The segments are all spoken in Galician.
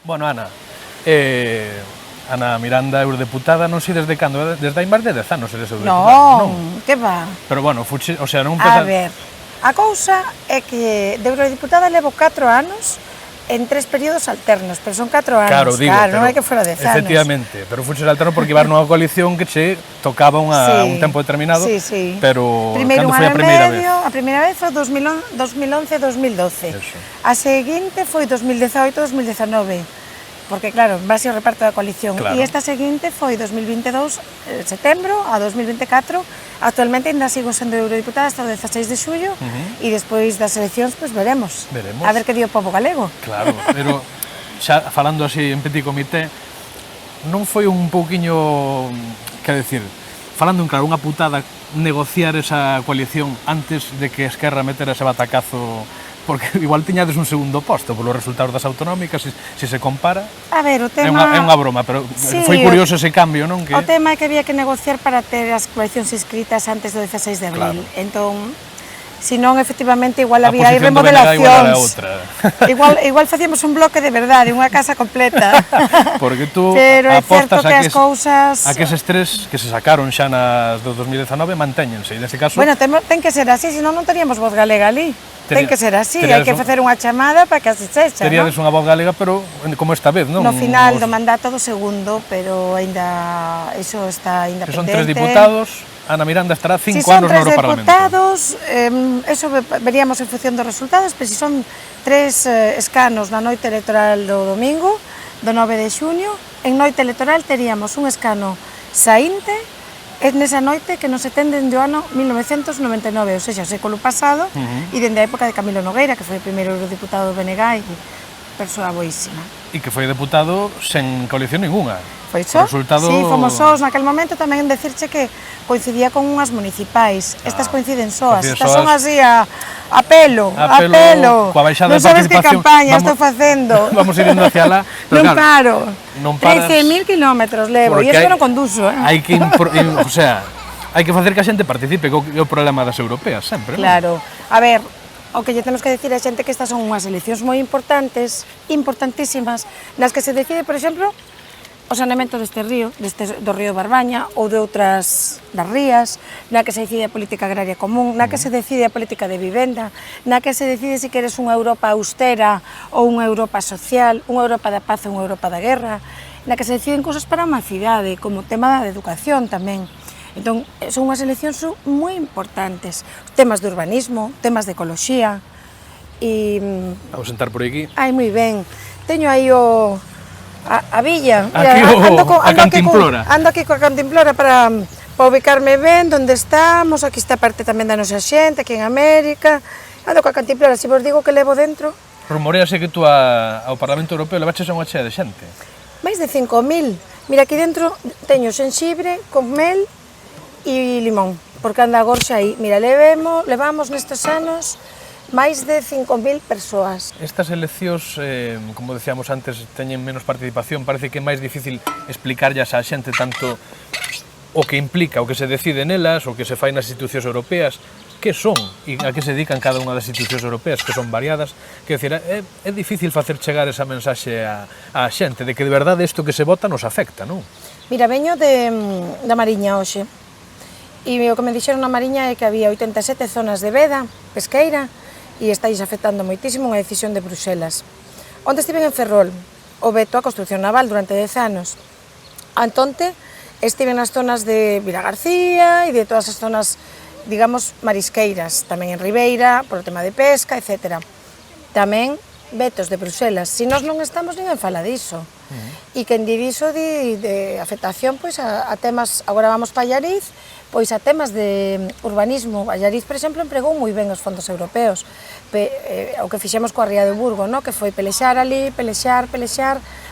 Bueno, Ana, Ana Miranda, eurodeputada, non sei desde cando, desde hai máis de 10 anos eres eurodeputada. Non, que va? Pero bueno, fuche, o sea, non A ver, a cousa é que de eurodiputada levo 4 anos en 3 períodos alternos, pero son 4 anos, claro, digo, non é que fora 10 anos. Efectivamente, pero fuches alterno porque ibar nunha coalición que che tocaba un tempo determinado, pero primeiro cando foi a primeira vez? A primeira vez foi 2011-2012, a seguinte foi 2018-2019, porque claro, en base ao reparto da coalición, e esta seguinte foi 2022, setembro, a 2024, actualmente ainda sigo sendo eurodiputada hasta o 16 de xullo, e despois das eleccións, pois veremos, a ver que di o pobo galego. Claro, pero xa falando así en petit comité, non foi un pouquiño, que decir, falando en claro, unha putada negociar esa coalición antes de que Esquerra metera ese batacazo, porque igual tiñades un segundo posto polos resultados das autonómicas, se se compara. A ver, o tema... É unha broma, pero foi curioso ese cambio, non? O tema é que había que negociar para ter as coalicións inscritas antes do 16 de abril, entón, se non, efectivamente, igual había aí remodelacións. Igual facíamos un bloque de verdade, unha casa completa. Porque tú apostas a que eses tres que se sacaron xa nas do 2019 mantéñense, e neste caso... Bueno, ten que ser así, senón non teríamos voz galega ali. Ten que ser así, hai que facer unha chamada para que así sexa, non? Teríades unha voz galega, pero como esta vez, non? No final do mandato do segundo, pero aínda, iso está aínda pendente. Que son 3 diputados, Ana Miranda estará 5 anos no Europarlamento. Si son 3 diputados, eso veríamos en función dos resultados, pero se son 3 escanos na noite electoral do domingo, do 9 de xuño, en noite electoral teríamos un escano saínte, é nesa noite que non se ten dende o ano 1999, ou seja, o século pasado, e dende a época de Camilo Nogueira, que foi o primeiro eurodiputado do BNG, persoa boísima. E que foi deputado sen coalición ninguna. Foi só? Resultado... Sí, fomos sós naquel momento, tamén decirche que coincidía con unhas municipais. Estas coinciden soas, estas son así a pelo. Coa baixada non sabes que campaña estou facendo. Vamos ir indo hacia lá. Non paro. 13.000 kilómetros levo, e iso non conduzo. Hai que, o sea, hai que facer que a xente participe, que é o problema das europeas, sempre. Claro. A ver, o que lle temos que decir a xente que estas son unhas eleccións moi importantes, importantísimas, nas que se decide, por exemplo, o saneamento deste río, do río Barbaña ou de outras das rías, na que se decide a política agraria común, na que se decide a política de vivenda, na que se decide se queres unha Europa austera ou unha Europa social, unha Europa da paz ou unha Europa da guerra, na que se deciden cousas para unha cidade, como o tema da educación tamén. Entón, son unhas eleccións moi importantes, temas de urbanismo, temas de ecoloxía, e... Vamos sentar por aquí. Ai, moi ben. Teño aí a villa, a cantimplora. Ando aquí coa cantimplora para ubicarme ben, onde estamos, aquí está parte tamén da nosa xente, aquí en América, ando coa cantimplora, se vos digo que levo dentro... Rumorease que tú ao Parlamento Europeo levaches unha chea de xente. Máis de 5.000, mira aquí dentro teño xenxibre con mel e limón, porque anda a gorxa aí, mira, levamos nestes anos máis de 5.000 persoas. Estas eleccións, como decíamos antes, teñen menos participación, parece que é máis difícil explicarllas á xente tanto o que implica, o que se decide nelas, o que se fai nas institucións europeas, que son e a que se dedican cada unha das institucións europeas, que son variadas, que decir, é difícil facer chegar esa mensaxe á xente, de que de verdade isto que se vota nos afecta, non? Mira, veño da Mariña hoxe, e o que me dixeron na Mariña é que había 87 zonas de veda, pesqueira, e estáis afectando moitísimo unha decisión de Bruxelas. Onde estiven en Ferrol, o veto á construcción naval durante 10 anos. Antonte, estiven nas zonas de Vilagarcía e de todas as zonas, digamos, marisqueiras, tamén en Ribeira, por o tema de pesca, etc. Tamén vetos de Bruxelas. Se nós non estamos, ninguén fala diso. E quen di diso de afectación pois a temas, agora vamos para Allariz, pois a temas de urbanismo. Allariz, por exemplo, empregou moi ben os fondos europeos, o que fixemos coa Ría de Burgo, que foi pelexar ali, pelexar,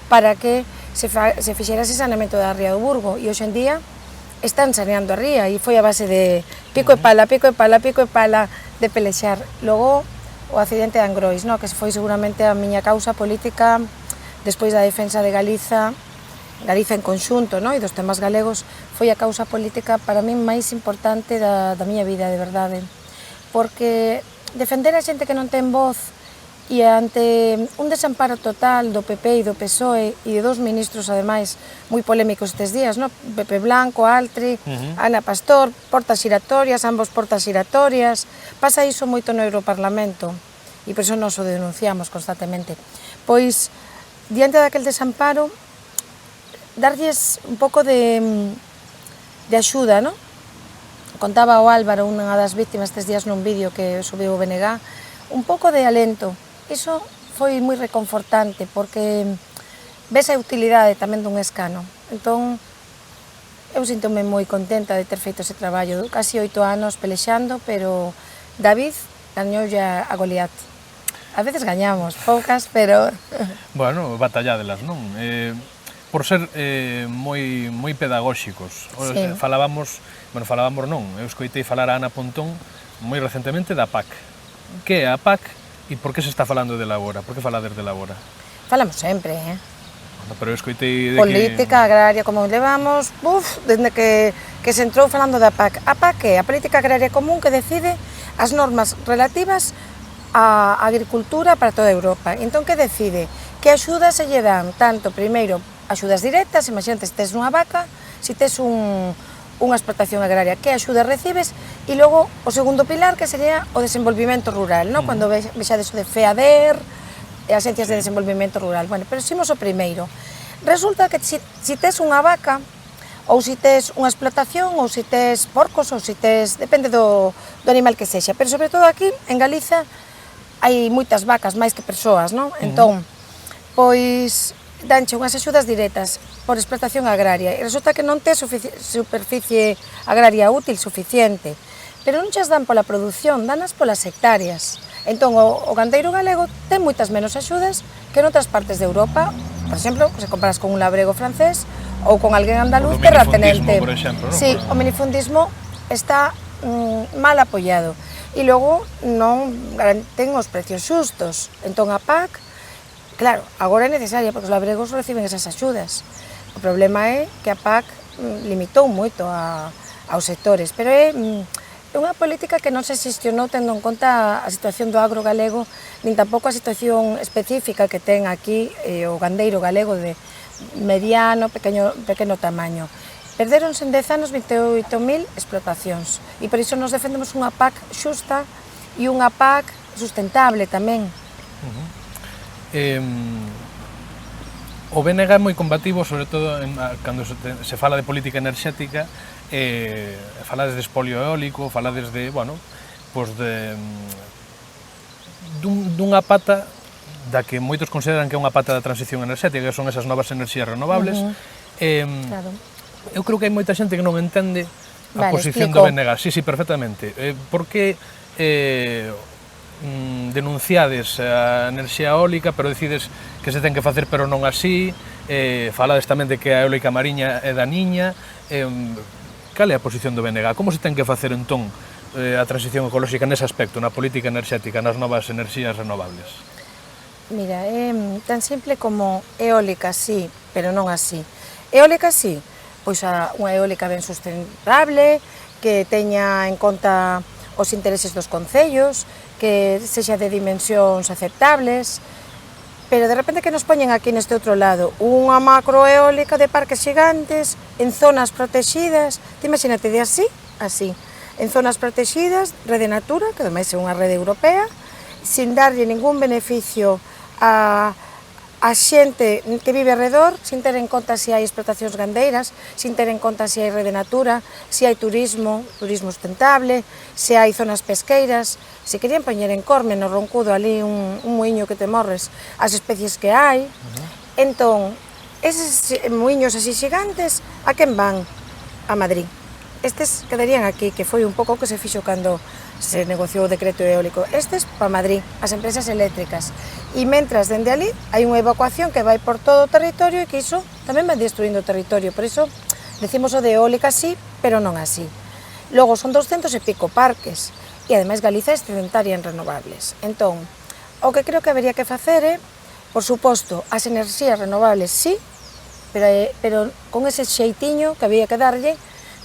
para que se fixera ese saneamento da Ría de Burgo, e hoxe en día están saneando a ría, e foi a base de pico e pala de pelexar. Logo, o accidente de Angrois, que foi seguramente a miña causa política despois da defensa de Galiza en conxunto, e dos temas galegos, foi a causa política para min máis importante da miña vida, de verdade. Porque defender a xente que non ten voz E ante un desamparo total do PP e do PSOE e de dos ministros, ademais, moi polémicos estes días, no? Pepe Blanco, Altri, Ana Pastor, portas xiratorias, ambos portas xiratorias, pasa iso moito no Europarlamento, e por iso nos o denunciamos constantemente. Pois, diante daquel desamparo, darlles un pouco de axuda, no? Contaba o Álvaro, unha das víctimas estes días nun vídeo que subiu o BNG, un pouco de alento. Iso foi moi reconfortante, porque ves a utilidade tamén dun escano. Entón, eu síntome moi contenta de ter feito ese traballo, casi 8 anos pelexando, pero David gañoulle a Goliat. A veces gañamos, poucas, pero... Bueno, batalládelas, non? Por ser moi pedagóxicos. Sí. Falábamos non, eu escoitei falar a Ana Pontón moi recentemente da PAC. Que é a PAC e por que se está falando dela agora? Por que falades dela agora? Falamos sempre, Pero eu escoitei de política agraria, como levamos, desde que se entrou falando da PAC. A PAC é a Política Agraria Común que decide as normas relativas á agricultura para toda Europa. Entón, que decide? Que axudas se lle dan tanto, primeiro, axudas directas, imagínate, se tes unha vaca, se tes unha explotación agraria, que axudas recibes, e logo o segundo pilar, que sería o desenvolvimento rural, non? Cando vexades o de FEADER, e as Agencias de Desenvolvimento Rural. Bueno, pero ximos o primeiro. Resulta que se tes unha vaca, ou se tes unha explotación, ou se tes porcos, ou se tes... depende do animal que sexa, pero sobre todo aquí, en Galiza, hai moitas vacas, máis que persoas, non? Entón, pois, danche unhas axudas directas por explotación agraria, e resulta que non tes superficie agraria útil suficiente, pero non chas dan pola produción, danas polas hectáreas. Entón, o gandeiro galego ten moitas menos axudas que en outras partes de Europa, por exemplo, se comparas con un labrego francés ou con alguén andaluz terratenente. Por exemplo, non? Sí, o minifundismo está mal apoiado e logo non garanten os precios xustos. Entón, a PAC, claro, agora é necesaria porque os labregos reciben esas axudas. O problema é que a PAC limitou moito aos sectores, pero é unha política que non se xestionou tendo en conta a situación do agro galego, nin tampouco a situación específica que ten aquí o gandeiro galego de mediano, pequeno tamaño. Perderonse en 10 anos 28.000 explotacións e por iso nos defendemos unha PAC xusta e unha PAC sustentable tamén. O BNG é moi combativo, sobre todo cando se fala de política enerxética, falades de espolio eólico, falades de, bueno, pois dunha pata da que moitos consideran que é unha pata da transición enerxética, que son esas novas enerxías renovables. Claro. Eu creo que hai moita xente que non entende a posición explico. do BNG. Sí, perfectamente. Por que denunciades a enerxía eólica, pero decides que se ten que facer pero non así, falades tamén de que a eólica mariña é daniña. Cal é a posición do BNG? Como se ten que facer entón a transición ecolóxica nese aspecto, na política enerxética, nas novas enerxías renovables? Mira, é tan simple como eólica, sí, pero non así. Eólica, sí, pois unha eólica ben sustentable, que teña en conta os intereses dos concellos, que sexa de dimensións aceptables, pero de repente que nos poñen aquí neste outro lado unha macroeólica de parques xigantes en zonas protegidas, te imagínate de así, en zonas protegidas, rede Natura, que ademais é unha rede europea, sin darlle ningún beneficio a xente que vive alrededor, sin ter en conta se hai explotacións gandeiras, sin ter en conta se hai rede Natura, se hai turismo sustentable, se hai zonas pesqueiras. Se querían poñer en Corme, no Roncudo, ali un muiño que te morres, as especies que hai. Entón, eses muiños así xigantes, a quen van? A Madrid. Estes quedarían aquí, que foi un pouco o que se fixo cando se negociou o decreto eólico. Estes para Madrid, as empresas eléctricas. E mentras, dende ali, hai unha evacuación que vai por todo o territorio e que iso tamén vai destruindo o territorio. Por iso, decimos o de eólica sí, pero non así. Logo, son 200 e pico parques. E ademais Galiza é excedentaria en renovables. Entón, o que creo que habería que facer é, por suposto, as enerxías renovables sí, pero con ese xeitiño que había que darlle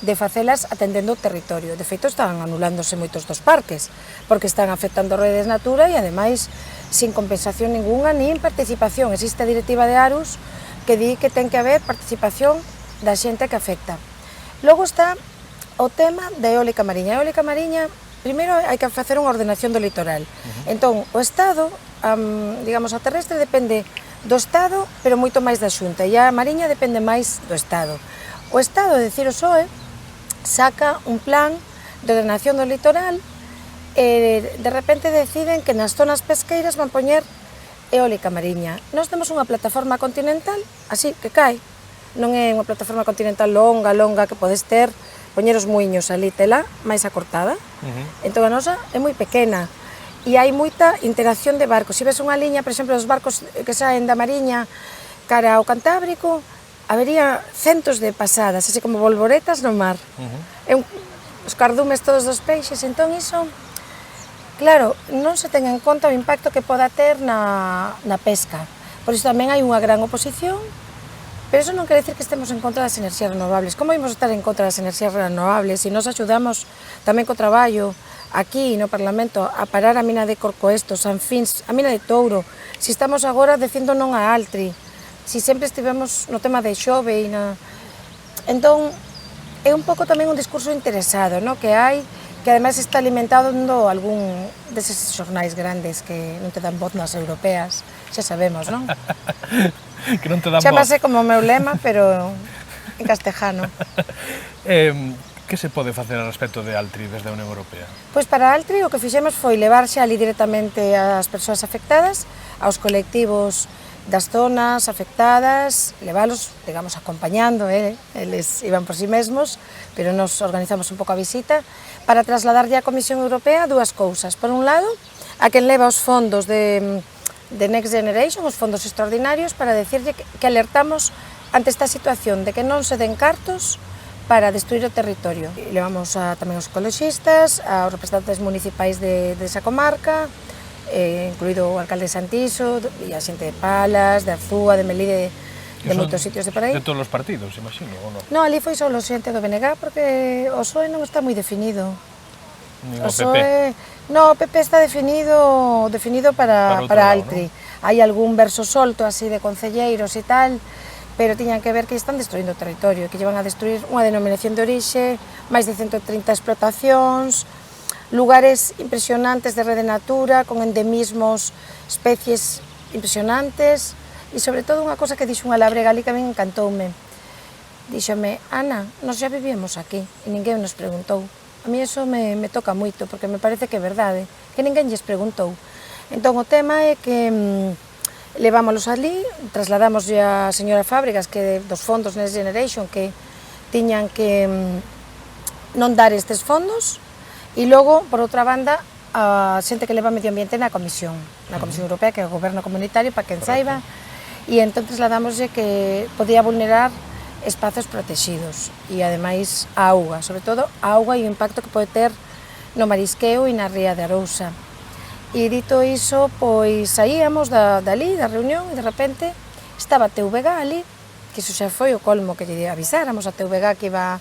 de facelas atendendo o territorio. De feito, están anulándose moitos dos parques, porque están afectando redes Natura e, ademais, sin compensación ninguna nin participación. Existe a directiva de Aarhus que di que ten que haber participación da xente que afecta. Logo está o tema da eólica mariña. A eólica mariña, primeiro hai que facer unha ordenación do litoral. Entón, o Estado, digamos, a terrestre depende do Estado, pero moito máis da Xunta, e a mariña depende máis do Estado. O Estado, é dicir, o PSOE, saca un plan de ordenación do litoral e de repente deciden que nas zonas pesqueiras van poñer eólica mariña. Nós temos unha plataforma continental, así que cae, non é unha plataforma continental longa que podes ter, poñer os muiños ali, tela máis acortada. Entón a nosa é moi pequena e hai moita interacción de barcos. Se ves unha liña, por exemplo, os barcos que saen da Mariña cara ao Cantábrico, habería centos de pasadas, así como bolboretas no mar. Os cardumes todos dos peixes, entón iso, claro, non se ten en conta o impacto que poda ter na pesca. Por iso tamén hai unha gran oposición, pero iso non quere dicir que estemos en contra das enerxías renovables. Como ímos estar en contra das enerxías renovables se nos axudamos tamén co traballo aquí no Parlamento a parar a mina de Corcoesto, San Fins, a mina de Touro, se estamos agora dicindo non a Altri, se sempre estivemos no tema de Xove e na... Entón, é un pouco tamén un discurso interesado, no? Que hai, que ademais está alimentado algún deses xornais grandes que non te dan voz nas europeas, xa sabemos, non? Que non te dan voz. Chámase como o meu lema, pero en castejano. Que se pode facer a respecto de Altri desde a Unión Europea? Pois para Altri o que fixemos foi levarse ali directamente ás persoas afectadas, aos colectivos das zonas afectadas, leválos, digamos, acompañando, eles iban por si mesmos, pero nos organizamos un pouco a visita, para trasladarlle á Comisión Europea dúas cousas. Por un lado, a quen leva os fondos de Next Generation, os fondos extraordinarios, para decirlle que alertamos ante esta situación de que non se den cartos para destruir o territorio. E levamos tamén os ecoloxistas, aos representantes municipais de esa comarca, incluído o alcalde de Santiso, e a xente de Palas, de Arzúa, de Melide, de moitos sitios de por aí. De todos os partidos, imagino, ou non? Non, ali foi só xente do BNG, porque o PSOE non está moi definido. Nin o PP? No, o PP está definido para Altri. Hai algún verso solto así de concelleiros e tal, pero tiñan que ver que están destruindo o territorio, que llevan a destruir unha denominación de orixe, máis de 130 explotacións, lugares impresionantes de rede natura, con endemismos, especies impresionantes, e sobre todo unha cosa que dixo unha labrega ali que a min encantoume. Díxome, Ana, nós xa vivíamos aquí e ninguén nos preguntou. A mí eso me toca moito, porque me parece que é verdade, que ninguén lles preguntou. Entón o tema é que levámolos ali, trasladamos a señora Fábregas, que dos fondos Next Generation, que tiñan que non dar estes fondos, e logo, por outra banda, a xente que leva medio ambiente na Comisión Europea, que é o goberno comunitario, para quen saiba, e entón trasladámoslle que podía vulnerar espazos protegidos e, ademais, a auga, sobre todo a auga e o impacto que pode ter no marisqueo e na ría de Arousa. E dito iso, pois saíamos dali, da reunión, e de repente estaba a TVG ali, que iso xa foi o colmo que lle avisáramos a TVG que iba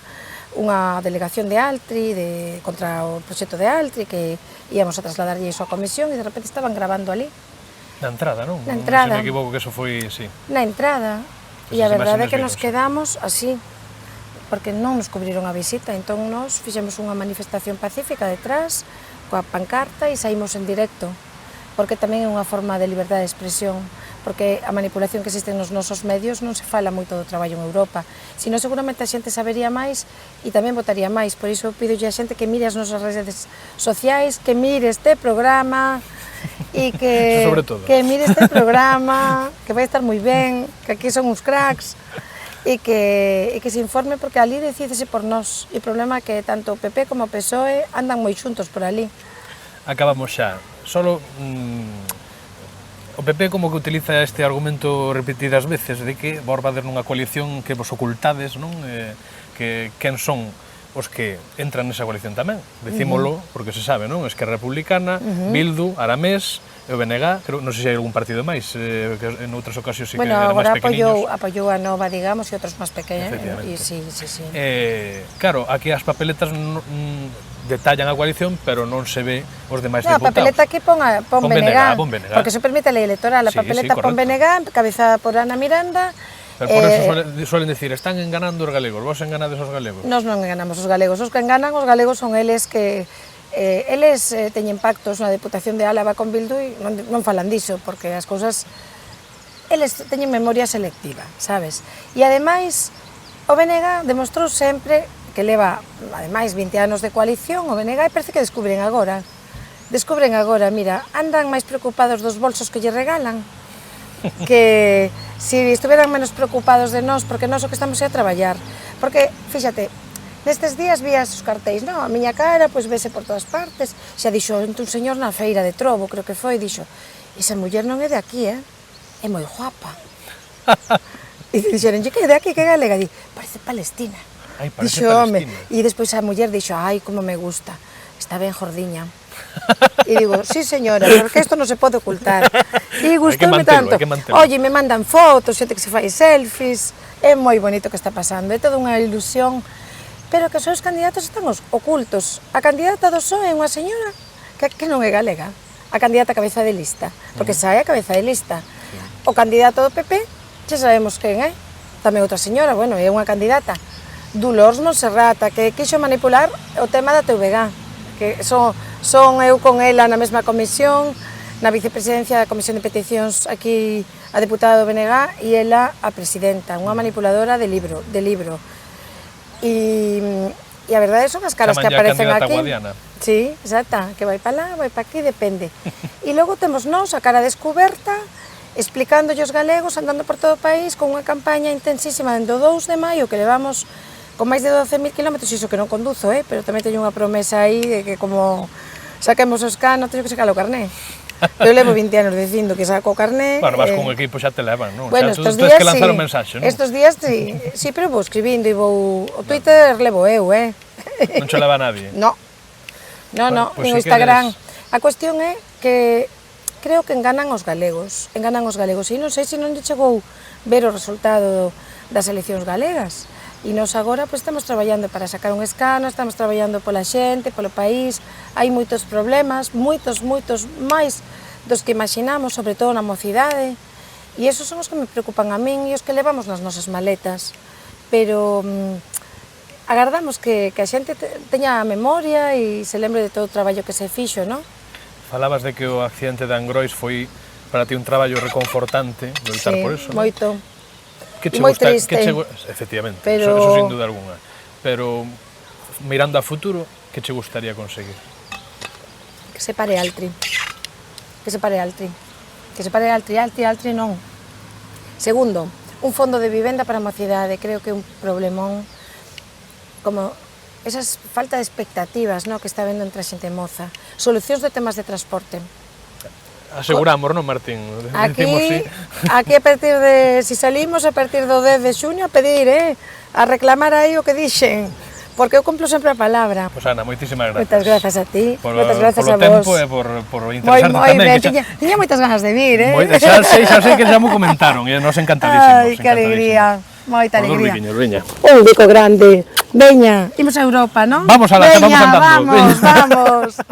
unha delegación de Altri contra o proxecto de Altri, que íamos a trasladarlle iso á comisión, e de repente estaban grabando ali. Na entrada, non? Na entrada. Se me equivoco que eso foi, sí. Na entrada. E a verdade é que nos quedamos así, porque non nos cubriron a visita, entón nos fixemos unha manifestación pacífica detrás, coa pancarta, e saímos en directo, porque tamén é unha forma de liberdade de expresión, porque a manipulación que existe nos nosos medios non se fala moito do traballo en Europa, sino seguramente a xente sabería máis e tamén votaría máis. Por iso pidolle a xente que mire as nosas redes sociais, que mire este programa e que mire este programa, que vai estar moi ben, que aquí son uns cracks, e que se informe, porque ali decídese por nós. E o problema é que tanto o PP como o PSOE andan moi xuntos por ali. Acabamos xa. Solo o PP como que utiliza este argumento repetidas veces de que vos va a haber nunha coalición que vos ocultades, non? Que quen son os que entran nesa coalición tamén. Decímolo porque se sabe, non? Esquerra Republicana, Bildu, Aramés, e o BNG, non sei se hai algún partido máis, que en outras ocasións sí que eran máis pequeniños. Apoyou a Nova, digamos, e outros máis pequenos. Sí. Claro, aquí as papeletas detallan a coalición, pero non se ve os demais diputados. A papeleta aquí pon BNG, porque se permite a lei electoral. A papeleta pon BNG, cabezada por Ana Miranda. Pero por eso suelen decir, están enganando os galegos, vos enganades os galegos. Nos non enganamos os galegos, os que enganan os galegos son eles que eles teñen pactos na Deputación de Álava con Bildu e non falan diso, porque as cousas eles teñen memoria selectiva, sabes? E ademais o BNG demostrou sempre que leva ademais 20 anos de coalición, o BNG parece que descubren agora, mira, andan máis preocupados dos bolsos que lle regalan que se estuveran menos preocupados de nós, porque nós o que estamos é a traballar, porque, fíxate, nestes días vías os cartéis, non? A miña cara, pois vese por todas partes. Xa dixo un señor na feira de Trobo, creo que foi, dixo, esa muller non é de aquí, é moi guapa. E dixeronlle, que é de aquí, que é galega? Di, parece palestina. Ai, parece palestina. E despois a muller dixo, ai, como me gusta, está ben jordiña. E digo, sí señora, porque isto non se pode ocultar. E gustoume tanto. Oye, me mandan fotos, xente que se fai selfies, é moi bonito que está pasando, é toda unha ilusión. Pero que os candidatos están ocultos. A candidata do PSOE é unha señora que non é galega. A candidata a cabeza de lista, porque sae a cabeza de lista. O candidato do PP, xa sabemos quen é. Tamén outra señora, bueno, é unha candidata. Dolores Monserrata, que quixo manipular o tema da TVG, que son eu con ela na mesma comisión, na vicepresidencia da Comisión de Peticións aquí a deputada do BNG e ela a presidenta, unha manipuladora de libro. E a verdade son as caras que aparecen aquí. Guadiana. Sí, exacta, que vai para lá, vai para aquí, depende. E logo temos nós a cara descoberta, explicándolle aos galegos, andando por todo o país, con unha campaña intensísima dende o 2 de maio, que levamos con máis de 12.000 kilómetros, iso que non conduzo, pero tamén teño unha promesa aí de que como saquemos os canos, teño que sacar o carné. Eu levo 20 anos dicindo que saco o carné. Bueno, vas con o equipo xa te levan, non? Bueno, estos días sí. Lanzar un mensaxe, non? Estos días sí, pero vou escribindo e vou... O Twitter levo eu, Non che leva nadie? No, pues no Instagram. A cuestión é que creo que enganan os galegos. E non sei se non lle chegou ver o resultado das eleccións galegas. E nós agora pues, estamos traballando para sacar un escano, estamos traballando pola xente, polo país, hai moitos problemas, moitos máis dos que imaginamos, sobre todo na mocidade, e esos son os que me preocupan a min e os que levamos nas nosas maletas. Pero agardamos que a xente teña a memoria e se lembre de todo o traballo que se fixo, non? Falabas de que o accidente de Angrois foi para ti un traballo reconfortante, loitar por eso, non? Moito. Moi triste. Efectivamente, eso sin duda alguna. Pero, mirando a futuro, que che gustaría conseguir? Que se pare Altri. Altri non. Segundo, un fondo de vivenda para a mocidade, creo que é un problemón, como esas falta de expectativas, que está vendo entre a xente moza. Solucións de temas de transporte. Aseguramos, non, Martín? Aquí a partir de, si salimos a partir do 10 de xuño a pedir, a reclamar aí o que dixen, porque eu cumplo sempre a palabra. Pois Ana, moitísimas gracias. Moitas grazas a ti, moitas grazas a vos. Polo tempo e por interesarte tamén. Tiña moitas ganas de vir, Xa sei que xa mo comentaron, e nos encantadísimos. Ai, que alegría, moita alegría. Veña. Un bico grande, veña, imos a Europa, non? Vamos a la, vamos andando. Vamos.